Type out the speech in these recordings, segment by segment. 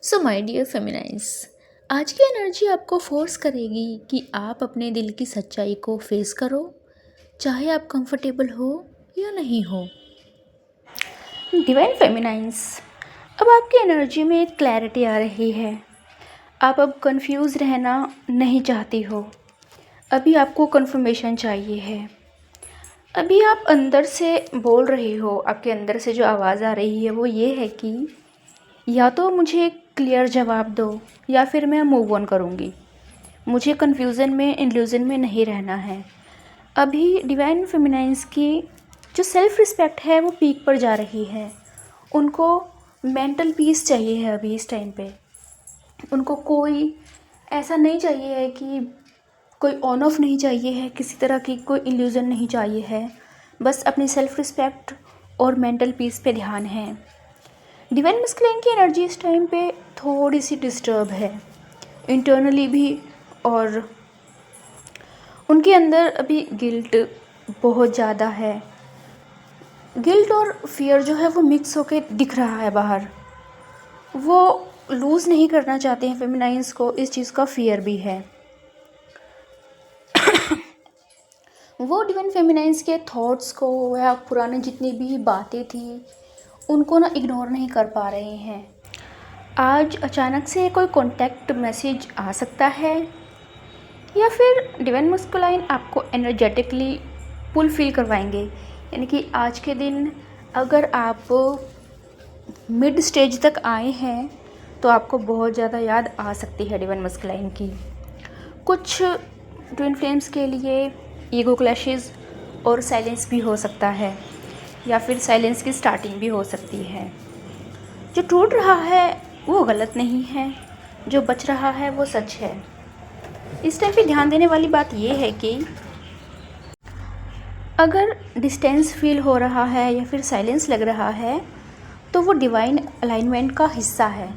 So my dear फेमिनाइज, आज की energy आपको फोर्स करेगी कि आप अपने दिल की सच्चाई को फेस करो, चाहे आप कंफर्टेबल हो या नहीं हो। डिवाइन फेमिनाइज, अब आपकी एनर्जी में एक क्लैरिटी आ रही है। आप अब कंफ्यूज रहना नहीं चाहती हो। अभी आपको कंफर्मेशन चाहिए है। अभी आप अंदर से बोल रही हो, आपके अंदर से जो आवाज़ आ रही है वो ये है कि या तो मुझे क्लियर जवाब दो या फिर मैं मूव ऑन करूँगी। मुझे कन्फ्यूज़न में, इल्यूज़न में नहीं रहना है। अभी डिवाइन फेमिनाइंस की जो सेल्फ़ रिस्पेक्ट है वो पीक पर जा रही है। उनको मेंटल पीस चाहिए है अभी इस टाइम पे। उनको कोई ऐसा नहीं चाहिए है कि कोई ऑन ऑफ नहीं चाहिए है, किसी तरह की कोई इल्यूज़न नहीं चाहिए है। बस अपनी सेल्फ़ रिस्पेक्ट और मेंटल पीस पे ध्यान है। डिवाइन मस्कुलिन की एनर्जी इस टाइम पे थोड़ी सी डिस्टर्ब है, इंटरनली भी, और उनके अंदर अभी गिल्ट बहुत ज़्यादा है। गिल्ट और फियर जो है वो मिक्स होके दिख रहा है बाहर। वो लूज़ नहीं करना चाहते हैं फेमिनाइंस को, इस चीज़ का फियर भी है। वो डिवाइन फेमिनाइंस के थॉट्स को या पुराने जितनी भी बातें थी उनको ना इग्नोर नहीं कर पा रहे हैं। आज अचानक से कोई कॉन्टैक्ट मैसेज आ सकता है या फिर डिवाइन मस्कुलाइन आपको एनर्जेटिकली पुल फील करवाएंगे। यानी कि आज के दिन अगर आप मिड स्टेज तक आए हैं तो आपको बहुत ज़्यादा याद आ सकती है डिवाइन मस्कुलाइन की। कुछ ट्विन फ्लेम्स के लिए ईगो क्लैशेस और साइलेंस भी हो सकता है, या फिर साइलेंस की स्टार्टिंग भी हो सकती है। जो टूट रहा है वो गलत नहीं है, जो बच रहा है वो सच है। इस टाइम पे ध्यान देने वाली बात ये है कि अगर डिस्टेंस फील हो रहा है या फिर साइलेंस लग रहा है तो वो डिवाइन अलाइनमेंट का हिस्सा है,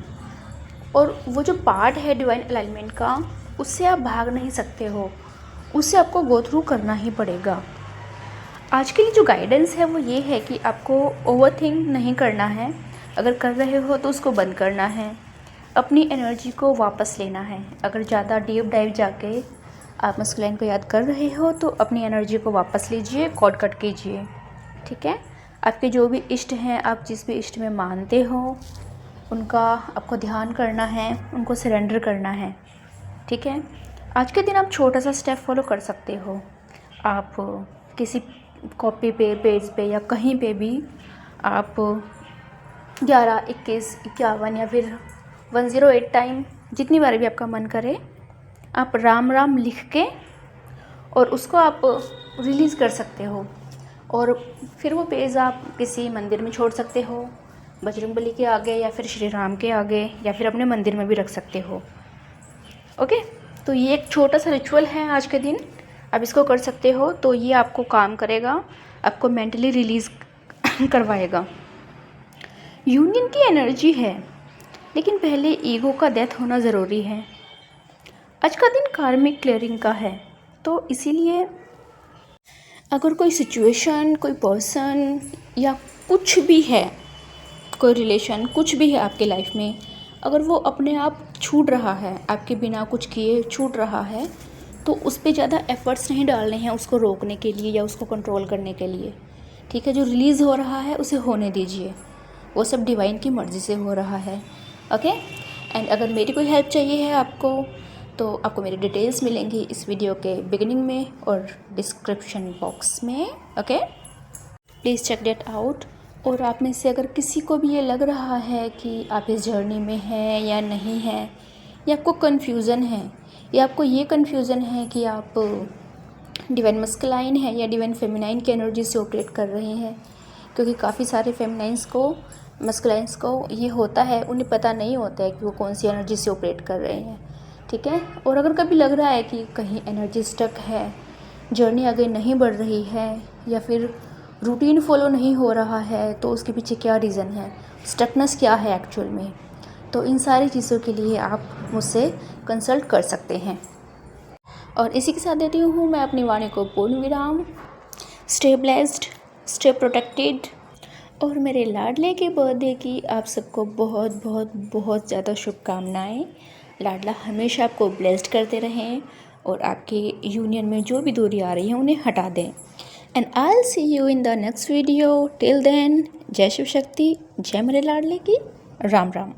और वो जो पार्ट है डिवाइन अलाइनमेंट का उससे आप भाग नहीं सकते हो, उससे आपको गो थ्रू करना ही पड़ेगा। आज के लिए जो गाइडेंस है वो ये है कि आपको ओवरथिंक नहीं करना है। अगर कर रहे हो तो उसको बंद करना है, अपनी एनर्जी को वापस लेना है। अगर ज़्यादा डीप डाइव जाके आप मस्कुलाइन को याद कर रहे हो तो अपनी एनर्जी को वापस लीजिए, कॉर्ड कट कीजिए। ठीक है, आपके जो भी इष्ट हैं, आप जिस भी इष्ट में मानते हो उनका आपको ध्यान करना है, उनको सरेंडर करना है। ठीक है, आज के दिन आप छोटा सा स्टेप फॉलो कर सकते हो। आप किसी कॉपी पे, पेज पे या कहीं पे भी आप 11, 21, 51 या फिर 108 टाइम, जितनी बार भी आपका मन करे, आप राम राम लिख के और उसको आप रिलीज़ कर सकते हो। और फिर वो पेज आप किसी मंदिर में छोड़ सकते हो, बजरंगबली के आगे या फिर श्री राम के आगे, या फिर अपने मंदिर में भी रख सकते हो। ओके, तो ये एक छोटा सा रिचुअल है आज के दिन, आप इसको कर सकते हो। तो ये आपको काम करेगा, आपको मेंटली रिलीज़ करवाएगा। यूनियन की एनर्जी है, लेकिन पहले ईगो का डेथ होना ज़रूरी है। आज का दिन कार्मिक क्लियरिंग का है, तो इसीलिए अगर कोई सिचुएशन, कोई पर्सन या कुछ भी है, कोई रिलेशन, कुछ भी है आपके लाइफ में, अगर वो अपने आप छूट रहा है, आपके बिना कुछ किए छूट रहा है, तो उस पर ज़्यादा एफ़र्ट्स नहीं डालने हैं उसको रोकने के लिए या उसको कंट्रोल करने के लिए। ठीक है, जो रिलीज़ हो रहा है उसे होने दीजिए, वो सब डिवाइन की मर्ज़ी से हो रहा है। ओके, एंड अगर मेरी कोई हेल्प चाहिए है आपको तो आपको मेरी डिटेल्स मिलेंगी इस वीडियो के बिगिनिंग में और डिस्क्रिप्शन बॉक्स में। Okay, please check that out. और आप में से अगर किसी को भी ये लग रहा है कि आप इस जर्नी में हैं या नहीं हैं, या आपको कन्फ्यूज़न है, या आपको ये कन्फ्यूज़न है कि आप डिवाइन मस्कुलाइन है या डिवाइन फेमिनाइन की एनर्जी से ऑपरेट कर रहे हैं, क्योंकि काफ़ी सारे फेमिनाइंस को, मस्कुलाइंस को ये होता है, उन्हें पता नहीं होता है कि वो कौन सी एनर्जी से ऑपरेट कर रहे हैं। ठीक है, और अगर कभी लग रहा है कि कहीं एनर्जी स्टक है, जर्नी आगे नहीं बढ़ रही है, या फिर रूटीन फॉलो नहीं हो रहा है, तो उसके पीछे क्या रीज़न है, स्टकनेस क्या है एक्चुअल में, तो इन सारी चीज़ों के लिए आप मुझसे कंसल्ट कर सकते हैं। और इसी के साथ देती हूँ मैं अपनी वाणी को पूर्ण विराम। स्टे ब्लेस्ड, स्टे प्रोटेक्टेड और मेरे लाडले के बर्थडे की आप सबको बहुत बहुत बहुत ज़्यादा शुभकामनाएं। लाडला हमेशा आपको ब्लेस्ड करते रहें और आपके यूनियन में जो भी दूरी आ रही है उन्हें हटा दें। And I will see you in the next video. Till then, जय शिव शक्ति, जय मेरे लाडले की, राम राम।